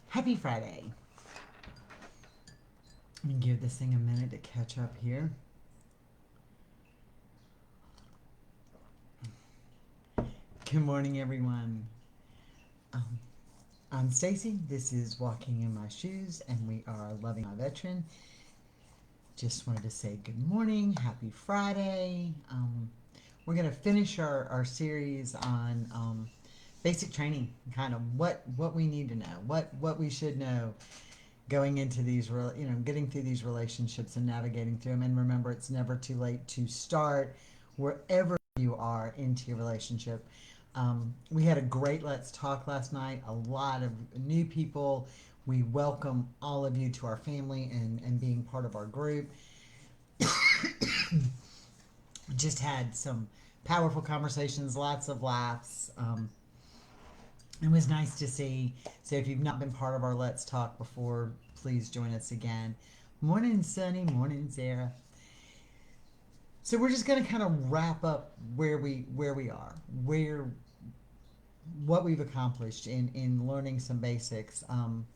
Happy Friday. Let me give this thing a minute to catch up here. Good morning, everyone. Um, I'm Stacy. This is Walking in My Shoes, and we are Loving My Veteran. Just wanted to say good morning, happy Friday. We're going to finish our series on basic training, kind of what we need to know, what we should know going into these, getting through these relationships and navigating through them. And remember, it's never too late to start wherever you are into your relationship. We had a great Let's Talk last night, a lot of new people. We welcome all of you to our family and being part of our group. Just had some powerful conversations, lots of laughs. It was nice to see. So if you've not been part of our Let's Talk before, please join us again. Morning, Sunny. Morning, Sarah. So we're just going to kind of wrap up where we are, what we've accomplished in learning some basics. I'm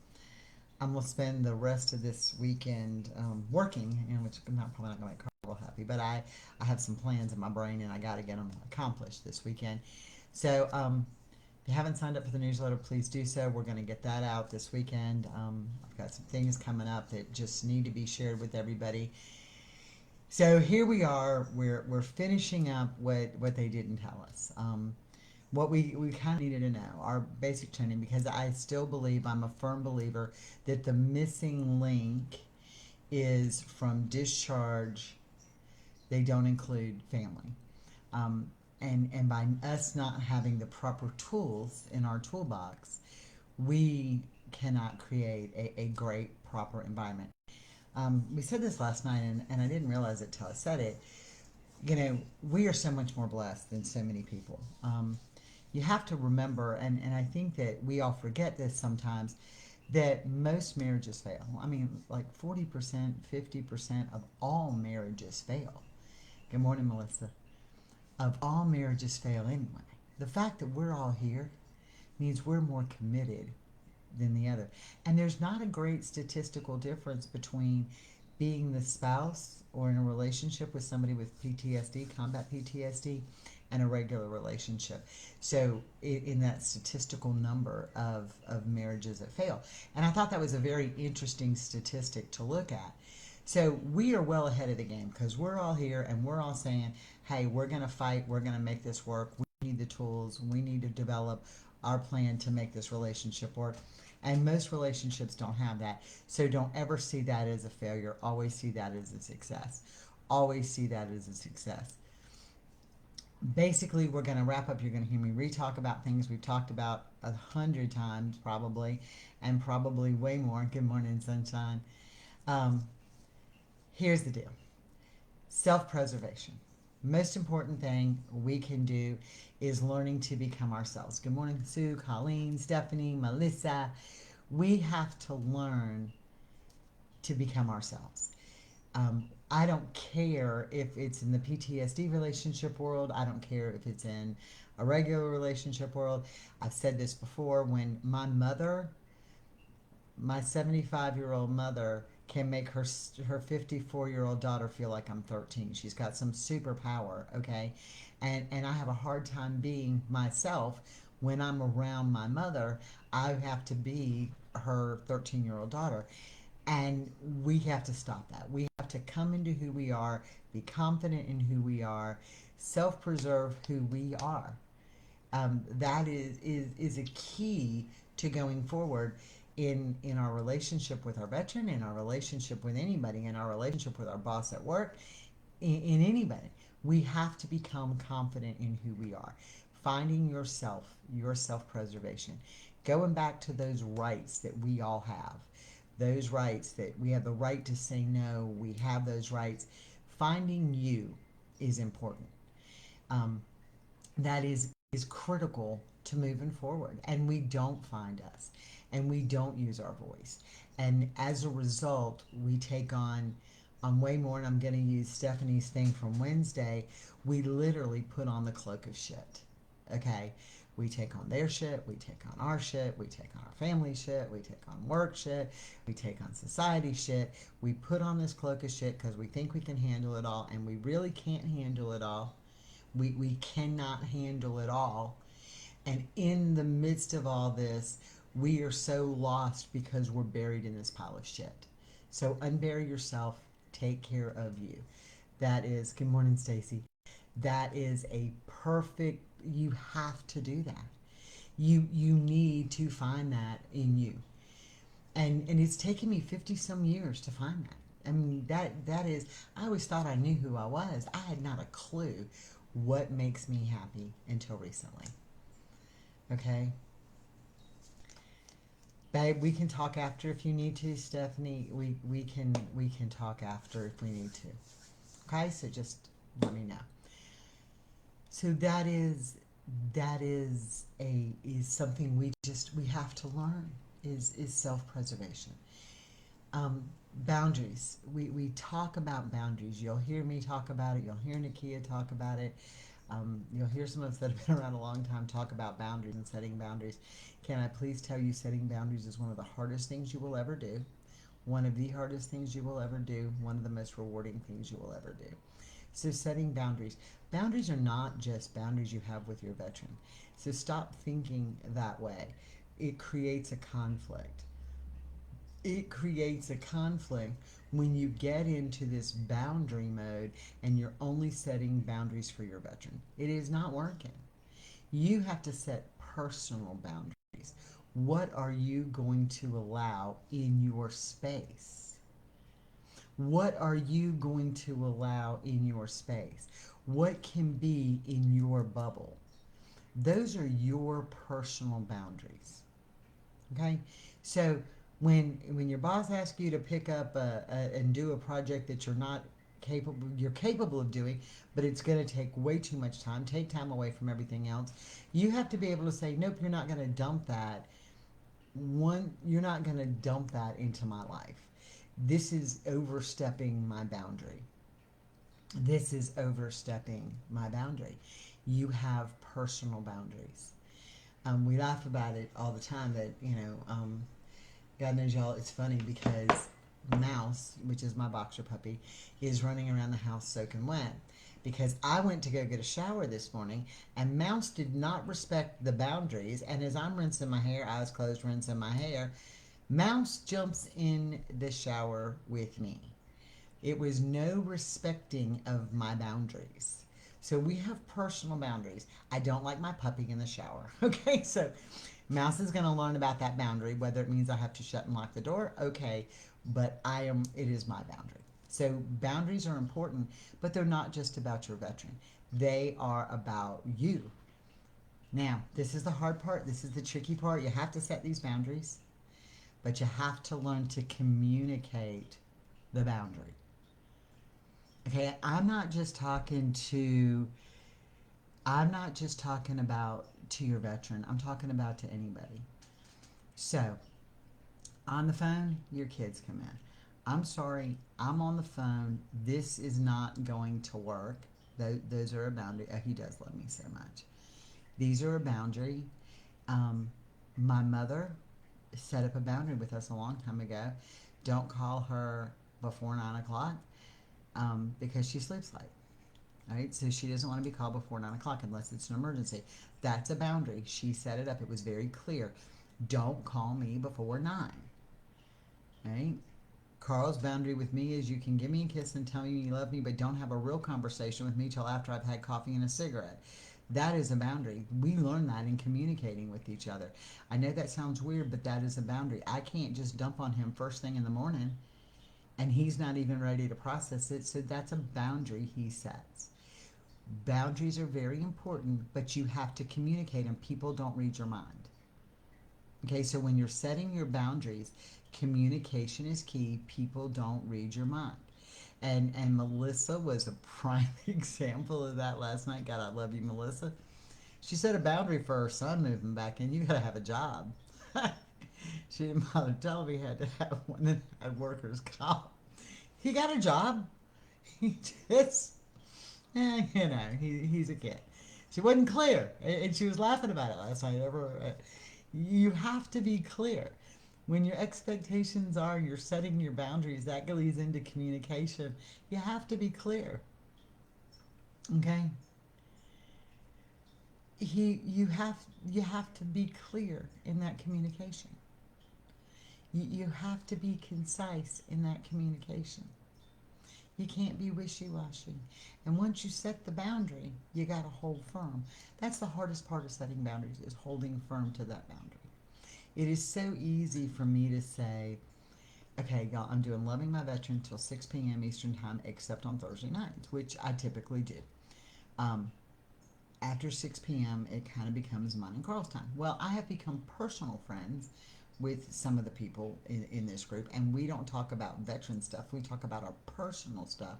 gonna spend the rest of this weekend working, and which I'm probably not gonna make Carl happy, but I have some plans in my brain, and I got to get them accomplished this weekend. So if you haven't signed up for the newsletter, please do so. We're going to get that out this weekend. I've got some things coming up that just need to be shared with everybody. So here we are. We're finishing up what they didn't tell us. What we kind of needed to know, our basic training, because I still believe, I'm a firm believer that the missing link is from discharge. They don't include family. And by us not having the proper tools in our toolbox, we cannot create a great, proper environment. We said this last night, and I didn't realize it till I said it. We are so much more blessed than so many people. You have to remember, and I think that we all forget this sometimes, that most marriages fail. I mean, like 40%, 50% of all marriages fail. Good morning, Melissa. Of all marriages fail anyway. The fact that we're all here means we're more committed than the other. And there's not a great statistical difference between being the spouse or in a relationship with somebody with PTSD, combat PTSD, and a regular relationship. So in that statistical number of marriages that fail. And I thought that was a very interesting statistic to look at. So we are well ahead of the game because we're all here and we're all saying, hey, we're going to fight. We're going to make this work. We need the tools. We need to develop our plan to make this relationship work. And most relationships don't have that. So don't ever see that as a failure. Always see that as a success. Always see that as a success. Basically, we're going to wrap up. You're going to hear me re-talk about things we've talked about 100 times probably, and probably way more. Good morning, sunshine. Um, Here's the deal. Self-preservation. Most important thing we can do is learning to become ourselves. Good morning, Sue, Colleen, Stephanie, Melissa. We have to learn to become ourselves. I don't care if it's in the PTSD relationship world. I don't care if it's in a regular relationship world. I've said this before. When my 75-year-old mother can make her 54-year-old daughter feel like I'm 13. She's got some superpower, okay? And I have a hard time being myself when I'm around my mother. I have to be her 13-year-old daughter. And we have to stop that. We have to come into who we are, be confident in who we are, self-preserve who we are. That is a key to going forward in our relationship with our veteran, in our relationship with anybody, in our relationship with our boss at work, in anybody. We have to become confident in who we are. Finding yourself, your self-preservation. Going back to those rights that we all have. Those rights that we have the right to say no, we have those rights. Finding you is important. That is critical to moving forward. And we don't find us. And we don't use our voice. And as a result, we take on way more, and I'm going to use Stephanie's thing from Wednesday, we literally put on the cloak of shit. Okay? We take on their shit, we take on our shit, we take on our family shit, we take on work shit, we take on society shit. We put on this cloak of shit because we think we can handle it all, and we really can't handle it all. We cannot handle it all. And in the midst of all this, we are so lost because we're buried in this pile of shit. So unbury yourself, take care of you. That is, good morning, Stacy. That is a perfect, you have to do that. You need to find that in you. And it's taken me 50 some years to find that. I mean, that is, I always thought I knew who I was. I had not a clue what makes me happy until recently. Okay? Babe, we can talk after if you need to, Stephanie. We can talk after if we need to. Okay? So just let me know. So that is something we have to learn is self-preservation. Boundaries. We talk about boundaries. You'll hear me talk about it. You'll hear Nakia talk about it. You'll hear some of us that have been around a long time talk about boundaries and setting boundaries. Can I please tell you, setting boundaries is one of the hardest things you will ever do. One of the hardest things you will ever do. One of the most rewarding things you will ever do. So setting boundaries. Boundaries are not just boundaries you have with your veteran. So stop thinking that way. It creates a conflict. It creates a conflict when you get into this boundary mode and you're only setting boundaries for your veteran. It is not working. You have to set personal boundaries. What are you going to allow in your space? What are you going to allow in your space? What can be in your bubble? Those are your personal boundaries. Okay? So when your boss asks you to pick up and do a project that you're capable of doing, but it's going to take way too much time, take time away from everything else, you have to be able to say, nope, you're not going to dump that. You're not going to dump that into my life. This is overstepping my boundary. This is overstepping my boundary. You have personal boundaries. We laugh about it all the time that, God knows y'all, it's funny because Mouse, which is my boxer puppy, is running around the house soaking wet. Because I went to go get a shower this morning and Mouse did not respect the boundaries. And as I'm rinsing my hair, eyes closed, rinsing my hair, Mouse jumps in the shower with me. It was no respecting of my boundaries. So we have personal boundaries. I don't like my puppy in the shower. Okay, so Mouse is going to learn about that boundary, whether it means I have to shut and lock the door. Okay, but it is my boundary. So boundaries are important, but they're not just about your veteran. They are about you. Now, this is the hard part. This is the tricky part. You have to set these boundaries, but you have to learn to communicate the boundary. Okay, I'm not just talking about to your veteran. I'm talking about to anybody. So, on the phone, your kids come in. I'm sorry, I'm on the phone. This is not going to work. Those are a boundary. Oh, he does love me so much. These are a boundary. My mother set up a boundary with us a long time ago. Don't call her before 9 o'clock because she sleeps late. Right? So she doesn't want to be called before 9 o'clock unless it's an emergency. That's a boundary. She set it up. It was very clear. Don't call me before 9. Right? Carl's boundary with me is you can give me a kiss and tell me you love me, but don't have a real conversation with me till after I've had coffee and a cigarette. That is a boundary. We learn that in communicating with each other. I know that sounds weird, but that is a boundary. I can't just dump on him first thing in the morning and he's not even ready to process it. So that's a boundary he sets. Boundaries are very important, but you have to communicate them. People don't read your mind. Okay, so when you're setting your boundaries, communication is key. People don't read your mind. And Melissa was a prime example of that last night. God, I love you, Melissa. She set a boundary for her son moving back in. You got to have a job. She didn't bother telling me he had to have one that had workers' comp. He got a job. He just, he's a kid. She wasn't clear, and she was laughing about it last night. You have to be clear. When your expectations are you're setting your boundaries, that goes into communication. You have to be clear. Okay? You have to be clear in that communication. You have to be concise in that communication. You can't be wishy-washy. And once you set the boundary, you got to hold firm. That's the hardest part of setting boundaries, is holding firm to that boundary. It is so easy for me to say, okay, y'all, I'm doing Loving My Veteran till 6 p.m. Eastern Time, except on Thursday nights, which I typically do. Um, After 6 p.m., it kind of becomes mine and Carl's time. Well, I have become personal friends with some of the people in this group, and we don't talk about veteran stuff. We talk about our personal stuff.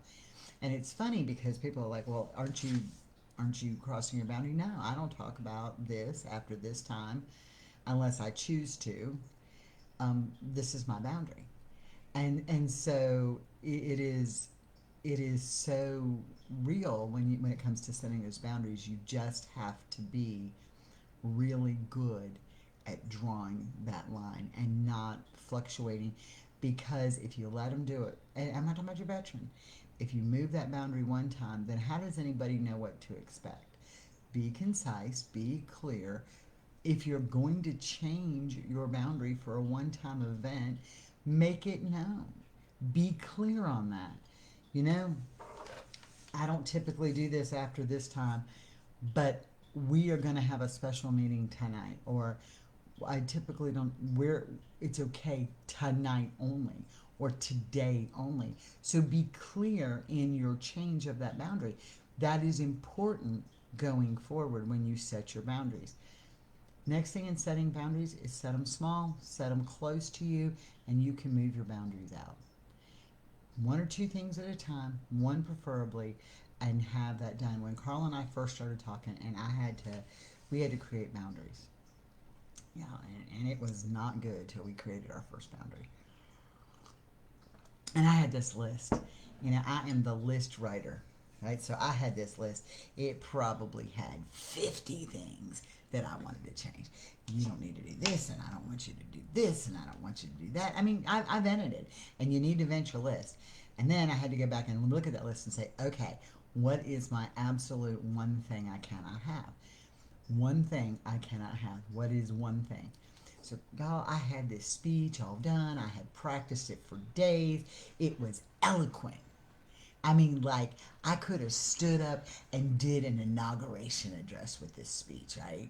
And it's funny because people are like, well, aren't you crossing your boundary? No, I don't talk about this after this time unless I choose to. This is my boundary. And so it is so real when it comes to setting those boundaries. You just have to be really good at drawing that line and not fluctuating, because if you let them do it, and I'm not talking about your veteran, if you move that boundary one time, then how does anybody know what to expect? Be concise, be clear. If you're going to change your boundary for a one-time event, make it known. Be clear on that. You know, I don't typically do this after this time, but we are going to have a special meeting tonight. Or I typically don't, it's okay tonight only, or today only. So be clear in your change of that boundary. That is important going forward when you set your boundaries. Next thing in setting boundaries is set them small, set them close to you, and you can move your boundaries out. One or two things at a time, one preferably, and have that done. When Carl and I first started talking, and we had to create boundaries. Yeah, and it was not good till we created our first boundary. And I had this list. I am the list writer, right? So I had this list. It probably had 50 things that I wanted to change. You don't need to do this, and I don't want you to do this, and I don't want you to do that. I mean, I vented it, and you need to vent your list. And then I had to go back and look at that list and say, okay, what is my absolute one thing I cannot have? One thing I cannot have. What is one thing? So, y'all, I had this speech all done. I had practiced it for days. It was eloquent. I mean, like, I could have stood up and did an inauguration address with this speech, right?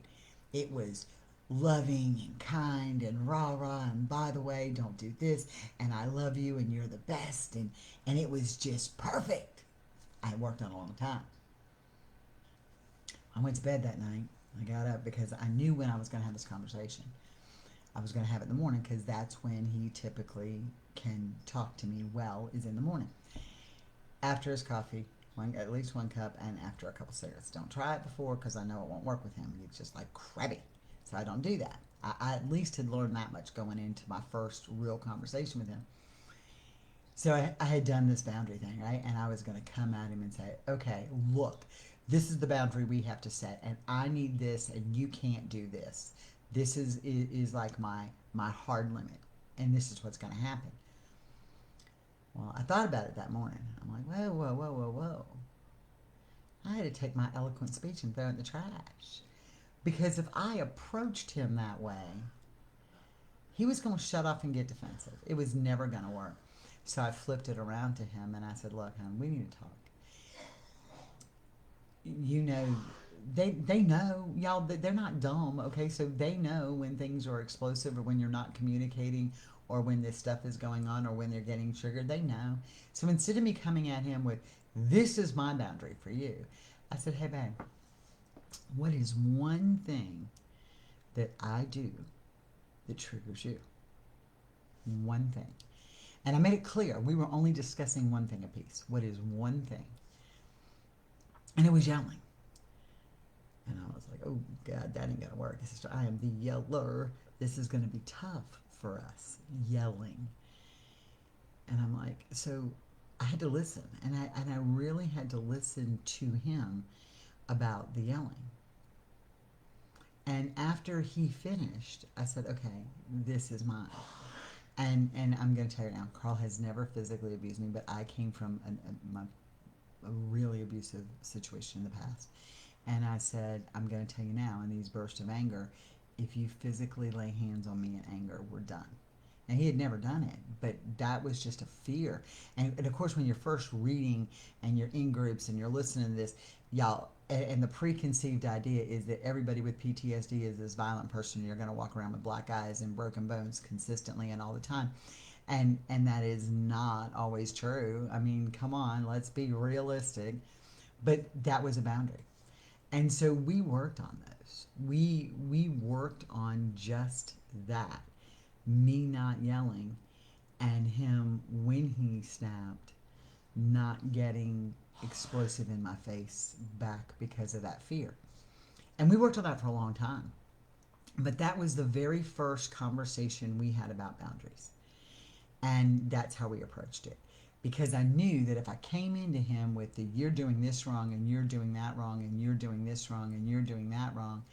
It was loving and kind and rah-rah, and by the way, don't do this, and I love you, and you're the best, and it was just perfect. I worked on it a long time. I went to bed that night. I got up because I knew when I was going to have this conversation. I was going to have it in the morning, because that's when he typically can talk to me well, is in the morning. After his coffee, at least one cup, and after a couple cigarettes. Don't try it before, because I know it won't work with him. He's just like crabby. So I don't do that. I at least had learned that much going into my first real conversation with him. So I had done this boundary thing, right? And I was going to come at him and say, okay, look, this is the boundary we have to set, and I need this, and you can't do this. This is like my hard limit, and this is what's going to happen. Well, I thought about it that morning. I'm like, whoa, whoa, whoa, whoa, whoa. I had to take my eloquent speech and throw it in the trash. Because if I approached him that way, he was going to shut off and get defensive. It was never going to work. So I flipped it around to him and I said, look, hon, we need to talk. They know, y'all, they're not dumb, okay? So they know when things are explosive, or when you're not communicating, or when this stuff is going on, or when they're getting triggered. They know. So instead of me coming at him with, this is my boundary for you, I said, hey, babe, what is one thing that I do that triggers you? One thing. And I made it clear. We were only discussing one thing apiece. What is one thing? And it was yelling. And I was like, oh, God, that ain't going to work. I am the yeller. This is going to be tough for us, yelling. And I'm like, so I had to listen. And I really had to listen to him about the yelling. And after he finished, I said, okay, this is mine. And I'm going to tell you now, Carl has never physically abused me, but I came from a really abusive situation in the past. And I said, I'm going to tell you now, in these bursts of anger, if you physically lay hands on me in anger, we're done. And he had never done it, but that was just a fear. And of course, when you're first reading and you're in groups and you're listening to this, y'all, and the preconceived idea is that everybody with PTSD is this violent person. You're going to walk around with black eyes and broken bones consistently and all the time. And that is not always true. I mean, come on, let's be realistic. But that was a boundary. And so we worked on those. We worked on just that. Me not yelling, and him, when he snapped, not getting explosive in my face back because of that fear. And we worked on that for a long time. But that was the very first conversation we had about boundaries. And that's how we approached it. Because I knew that if I came into him with the you're doing this wrong and you're doing that wrong and you're doing this wrong and you're doing that wrong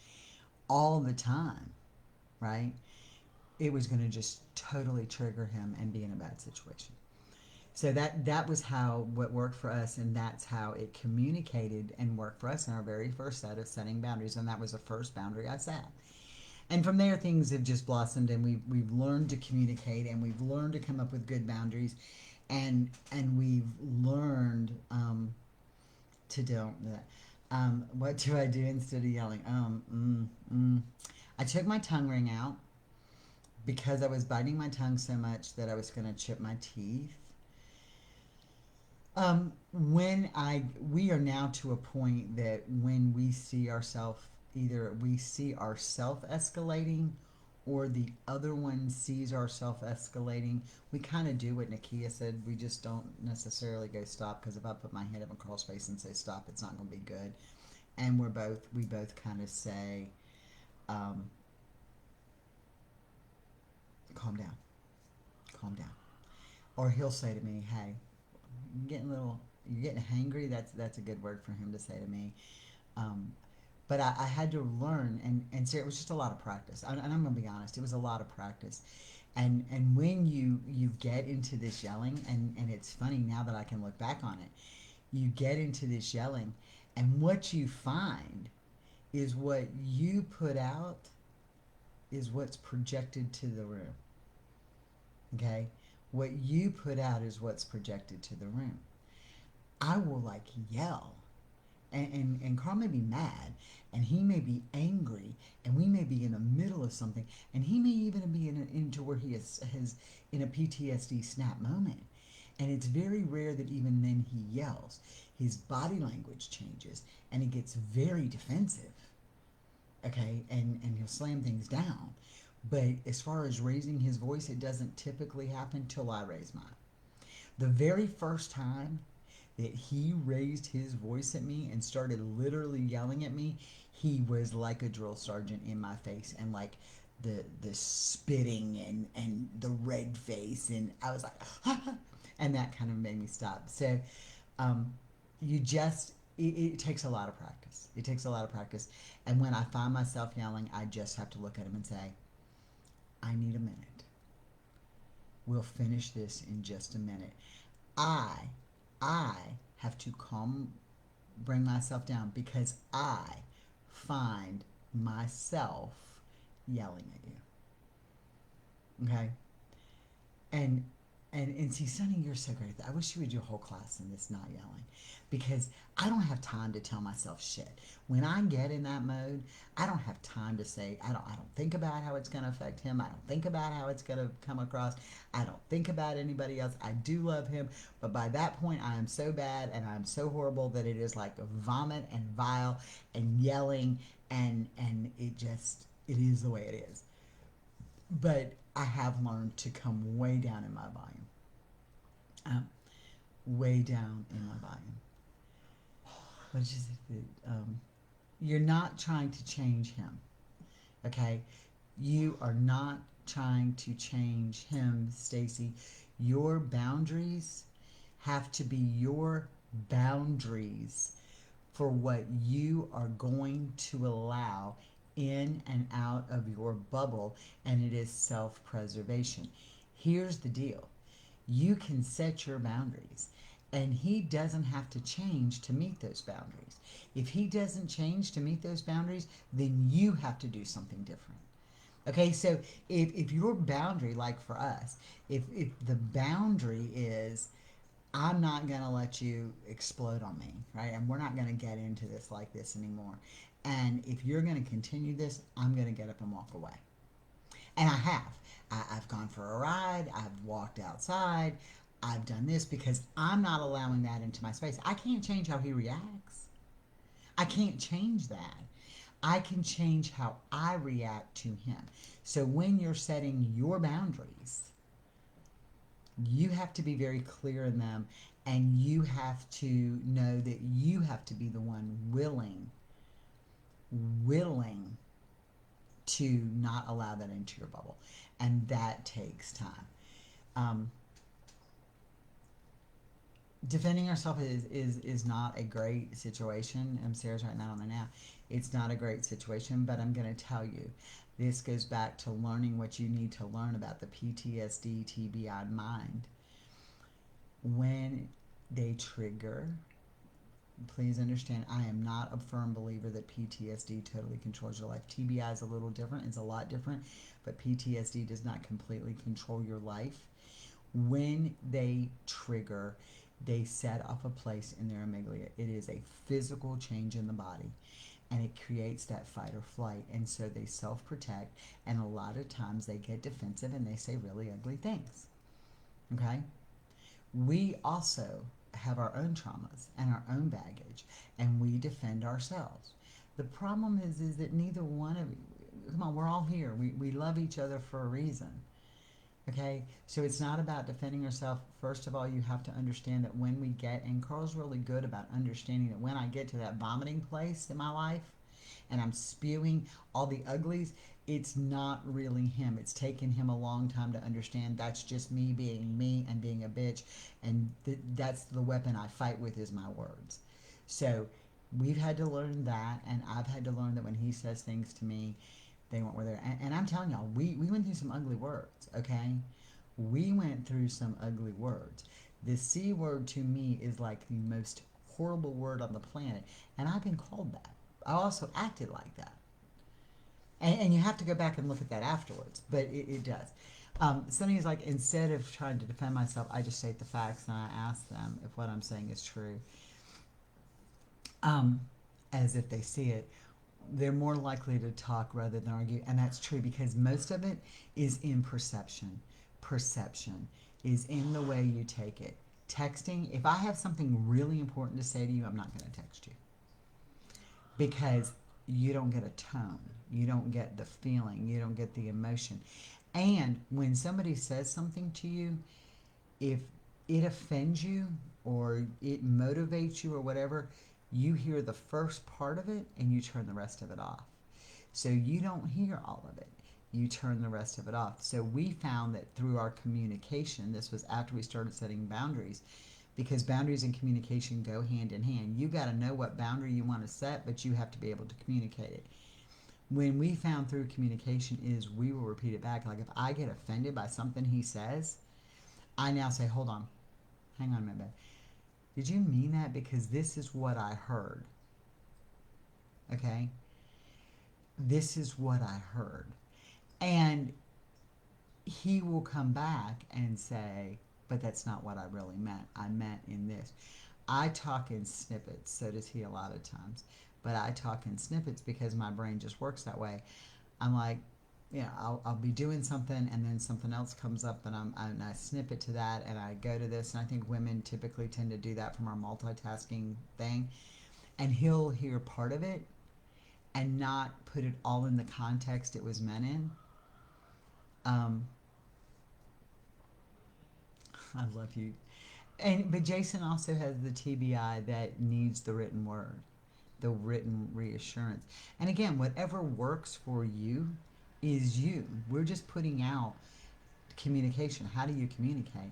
all the time, right? It was going to just totally trigger him and be in a bad situation. So that was how what worked for us, and that's how it communicated and worked for us in our very first set of setting boundaries, and that was the first boundary I set. And from there, things have just blossomed, and we've learned to communicate, and we've learned to come up with good boundaries, and we've learned to don't. What do I do instead of yelling? I took my tongue ring out because I was biting my tongue so much that I was going to chip my teeth. We are now to a point that when we see ourselves, either we see ourselves escalating or the other one sees ourselves escalating, we kind of do what Nakia said. We just don't necessarily go stop, because if I put my hand up in Carl's face and say stop, it's not going to be good. And we both kind of say, calm down, calm down. Or he'll say to me, hey, you're getting hangry. That's a good word for him to say to me. But I had to learn, and so it was just a lot of practice. And I'm going to be honest, it was a lot of practice. And when you get into this yelling, and it's funny now that I can look back on it, you get into this yelling, and what you find is what you put out is what's projected to the room. Okay? What you put out is what's projected to the room. I will yell, and Carl may be mad, and he may be angry, and we may be in the middle of something, and he may even be into where he is in a PTSD snap moment. And it's very rare that even then he yells. His body language changes, and he gets very defensive. Okay, and he'll slam things down. But as far as raising his voice, it doesn't typically happen till I raise mine. The very first time that he raised his voice at me and started literally yelling at me, he was like a drill sergeant in my face, and like the spitting and the red face, and I was like, and that kind of made me stop. So it takes a lot of practice. It takes a lot of practice. And when I find myself yelling, I just have to look at him and say, I need a minute. We'll finish this in just a minute. I have to bring myself down, because I find myself yelling at you. Okay? And see, Sonny, you're so great. I wish you would do a whole class in this not yelling, because I don't have time to tell myself shit. When I get in that mode, I don't have time to say, I don't think about how it's going to affect him. I don't think about how it's going to come across. I don't think about anybody else. I do love him, but by that point, I am so bad and I'm so horrible that it is like vomit and vile and yelling, and it is the way it is. But I have learned to come way down in my volume. Way down in my volume. What is it? You're not trying to change him. Okay? You are not trying to change him, Stacy. Your boundaries have to be your boundaries for what you are going to allow in and out of your bubble, and it is self preservation. Here's the deal: you can set your boundaries, and he doesn't have to change to meet those boundaries. If he doesn't change to meet those boundaries, then you have to do something different. Okay, so if your boundary, like for us, if the boundary is, I'm not going to let you explode on me, right? And we're not going to get into this like this anymore. And if you're going to continue this, I'm going to get up and walk away. And I have. I've gone for a ride. I've walked outside. I've done this because I'm not allowing that into my space. I can't change how he reacts. I can't change that. I can change how I react to him. So when you're setting your boundaries, you have to be very clear in them, and you have to know that you have to be the one willing to not allow that into your bubble. And that takes time. Um, Defending ourselves is not a great situation. I'm Sarah's right now on the now. It's not a great situation, but I'm going to tell you, this goes back to learning what you need to learn about the PTSD TBI mind. When they trigger, please understand, I am not a firm believer that PTSD totally controls your life. TBI is a little different, it's a lot different, but PTSD does not completely control your life. When they trigger, they set off a place in their amygdala. It is a physical change in the body, and it creates that fight or flight. And so they self protect, and a lot of times they get defensive and they say really ugly things. Okay? We also have our own traumas and our own baggage, and we defend ourselves. The problem is that neither one of you, come on, we're all here. We love each other for a reason. Okay, so it's not about defending yourself. First of all, you have to understand that when we get, and Carl's really good about understanding that when I get to that vomiting place in my life and I'm spewing all the uglies, it's not really him. It's taken him a long time to understand that's just me and being a bitch, and that's the weapon I fight with is my words. So we've had to learn that, and I've had to learn that when he says things to me, they weren't where they're and I'm telling y'all, we went through some ugly words, okay? We went through some ugly words. The C word to me is like the most horrible word on the planet, and I've been called that. I also acted like that. And you have to go back and look at that afterwards, but it does. Something is like, instead of trying to defend myself, I just state the facts and I ask them if what I'm saying is true, um, as if they see it. They're more likely to talk rather than argue, and that's true because most of it is in perception. Perception is in the way you take it. Texting, if I have something really important to say to you, I'm not going to text you because you don't get a tone, you don't get the feeling, you don't get the emotion. And when somebody says something to you, if it offends you or it motivates you or whatever, you hear the first part of it and you turn the rest of it off. So you don't hear all of it. You turn the rest of it off. So we found that through our communication, this was after we started setting boundaries, because boundaries and communication go hand in hand. You got to know what boundary you want to set, but you have to be able to communicate it. When we found through communication is we will repeat it back. Like if I get offended by something he says, I now say, hold on, hang on a minute. Did you mean that? Because this is what I heard. Okay? This is what I heard. And he will come back and say, but that's not what I really meant. I meant in this. I talk in snippets, so does he a lot of times. But I talk in snippets because my brain just works that way. I'm like, yeah, I'll be doing something and then something else comes up and I snip it to that and I go to this. And I think women typically tend to do that from our multitasking thing. And he'll hear part of it and not put it all in the context it was meant in. I love you. But Jason also has the TBI that needs the written word, the written reassurance. And again, whatever works for you is you. We're just putting out communication. How do you communicate?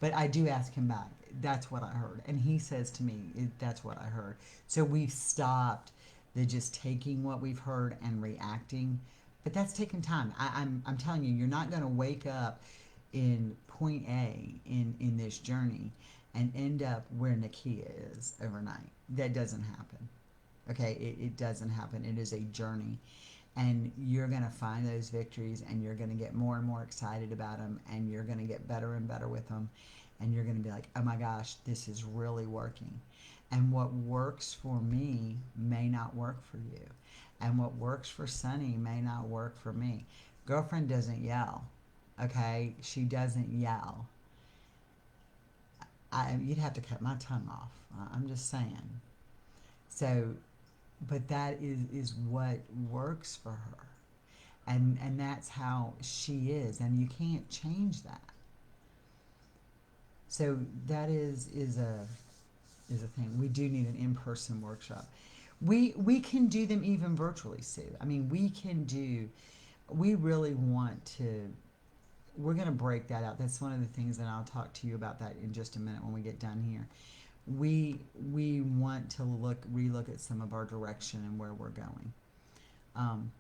But I do ask him back. That's what I heard, and he says to me, "That's what I heard." So we've stopped the just taking what we've heard and reacting, but that's taking time. I'm telling you, you're not going to wake up in point A in this journey and end up where Nakia is overnight. That doesn't happen. Okay, it doesn't happen. It is a journey, and you're going to find those victories, and you're going to get more and more excited about them, and you're going to get better and better with them, and you're going to be like, oh my gosh, this is really working. And what works for me may not work for you, and what works for Sunny may not work for me. Girlfriend doesn't yell. Okay, she doesn't yell. You'd have to cut my tongue off. I'm just saying. So, but that is what works for her, and that's how she is, and you can't change that. So that is a thing. We do need an in-person workshop. We can do them even virtually, Sue. I mean, we can do. We really want to. We're going to break that out. That's one of the things that I'll talk to you about that in just a minute when we get done here. We want to relook at some of our direction and um,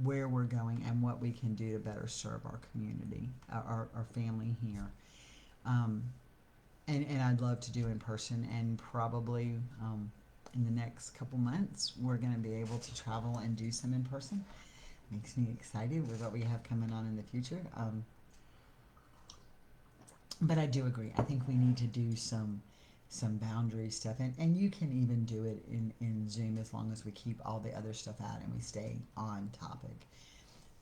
where we're going, and what we can do to better serve our community, our family here. Um, and I'd love to do in person, and probably in the next couple months we're going to be able to travel and do some in person. Makes me excited with what we have coming on in the future. But I do agree. I think we need to do some boundary stuff, and you can even do it in Zoom as long as we keep all the other stuff out and we stay on topic.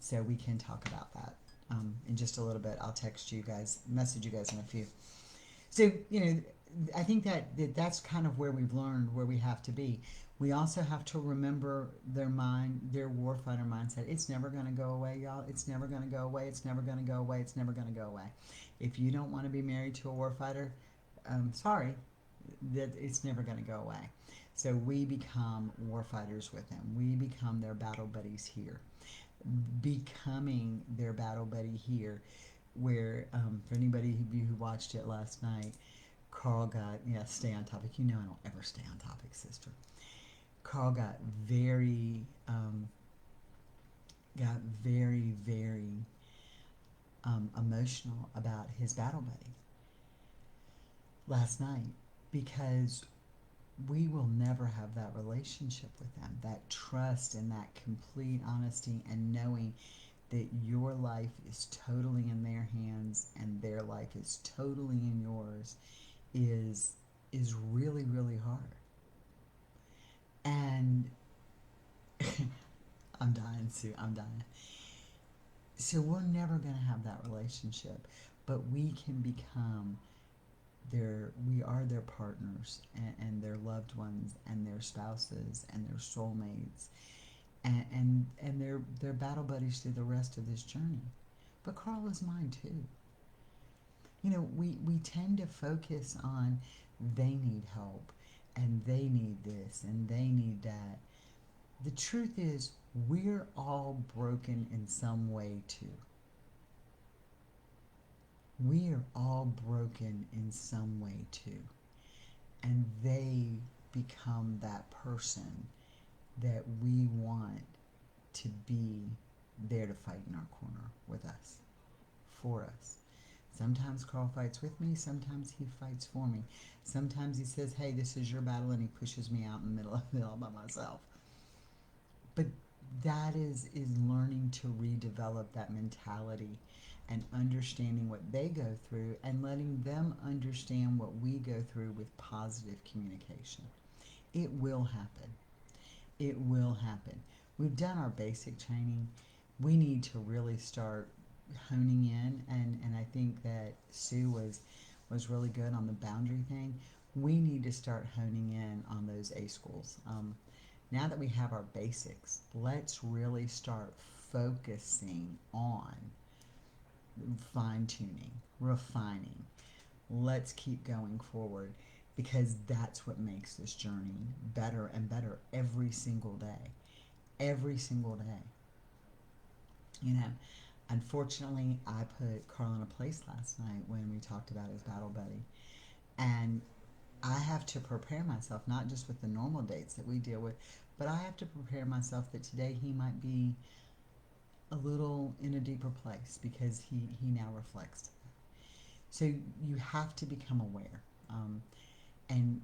So we can talk about that in just a little bit. I'll text you guys, message you guys in a few. So I think that's kind of where we've learned where we have to be. We also have to remember their warfighter mindset. It's never going to go away, y'all. It's never going to go away. It's never going to go away. It's never going to go away. If you don't want to be married to a warfighter, sorry, that it's never going to go away. So we become warfighters with them. We become their battle buddies here. Becoming their battle buddy here, where for anybody of you who watched it last night, Carl got, yeah, stay on topic. I don't ever stay on topic, sister. Carl got very, very emotional about his battle buddy last night, because we will never have that relationship with them, that trust and that complete honesty, and knowing that your life is totally in their hands and their life is totally in yours is really, really hard. And I'm dying, Sue. I'm dying. So we're never going to have that relationship, but we can become we are their partners, and their loved ones, and their spouses, and their soulmates, and their battle buddies through the rest of this journey. But Carl is mine too. We tend to focus on they need help, and they need this, and they need that. The truth is, we're all broken in some way too. We are all broken in some way too. And they become that person that we want to be there to fight in our corner with us, for us. Sometimes Carl fights with me, sometimes he fights for me. Sometimes he says, hey, this is your battle, and he pushes me out in the middle of it all by myself. But that is learning to redevelop that mentality, and understanding what they go through, and letting them understand what we go through with positive communication. It will happen. It will happen. We've done our basic training. We need to really start honing in, and I think that Sue was really good on the boundary thing. We need to start honing in on those A schools. Now that we have our basics, let's really start focusing on fine-tuning, refining. Let's keep going forward, because that's what makes this journey better and better every single day. Every single day. Unfortunately, I put Carl in a place last night when we talked about his battle buddy. And I have to prepare myself, not just with the normal dates that we deal with, but I have to prepare myself that today he might be a little in a deeper place because he now reflects. So you have to become aware. And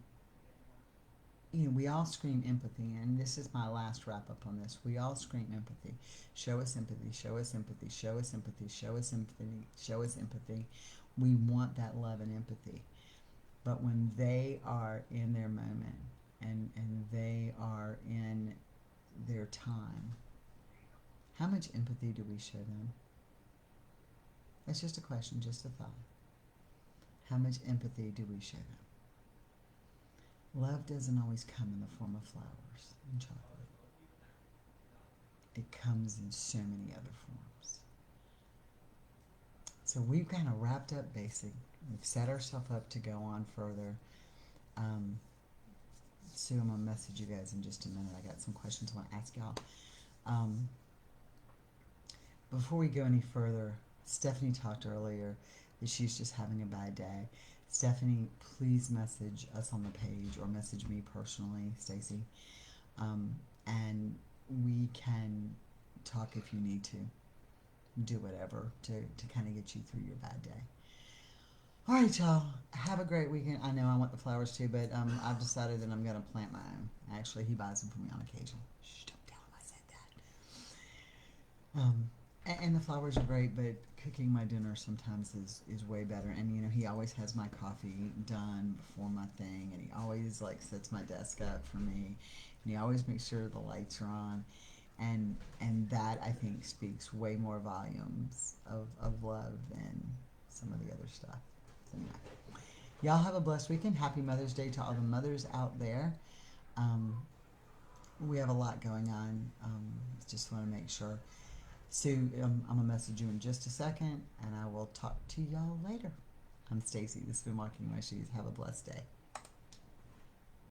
we all scream empathy, and this is my last wrap up on this. We all scream empathy. Show us empathy, show us empathy, show us empathy, show us empathy, show us empathy. We want that love and empathy. But when they are in their moment and they are in their time, how much empathy do we show them? That's just a question, just a thought. How much empathy do we show them? Love doesn't always come in the form of flowers and chocolate. It comes in so many other forms. So we've kind of wrapped up basic. We've set ourselves up to go on further. Sue, I'm going to message you guys in just a minute. I got some questions I want to ask y'all. Before we go any further, Stephanie talked earlier that she's just having a bad day. Stephanie, please message us on the page or message me personally, Stacy, and we can talk if you need to. Do whatever to kind of get you through your bad day. All right, y'all. Have a great weekend. I know I want the flowers too, but I've decided that I'm going to plant my own. Actually, he buys them for me on occasion. Shh, don't tell him I said that. And the flowers are great, but cooking my dinner sometimes is way better. And he always has my coffee done before my thing, and he always sets my desk up for me, and he always makes sure the lights are on, and that I think speaks way more volumes of love than some of the other stuff. So anyway, y'all have a blessed weekend. Happy Mother's Day to all the mothers out there. We have a lot going on. Just want to make sure. Sue, I'm going to message you in just a second, and I will talk to y'all later. I'm Stacy. This has been Walking My Shoes. Have a blessed day.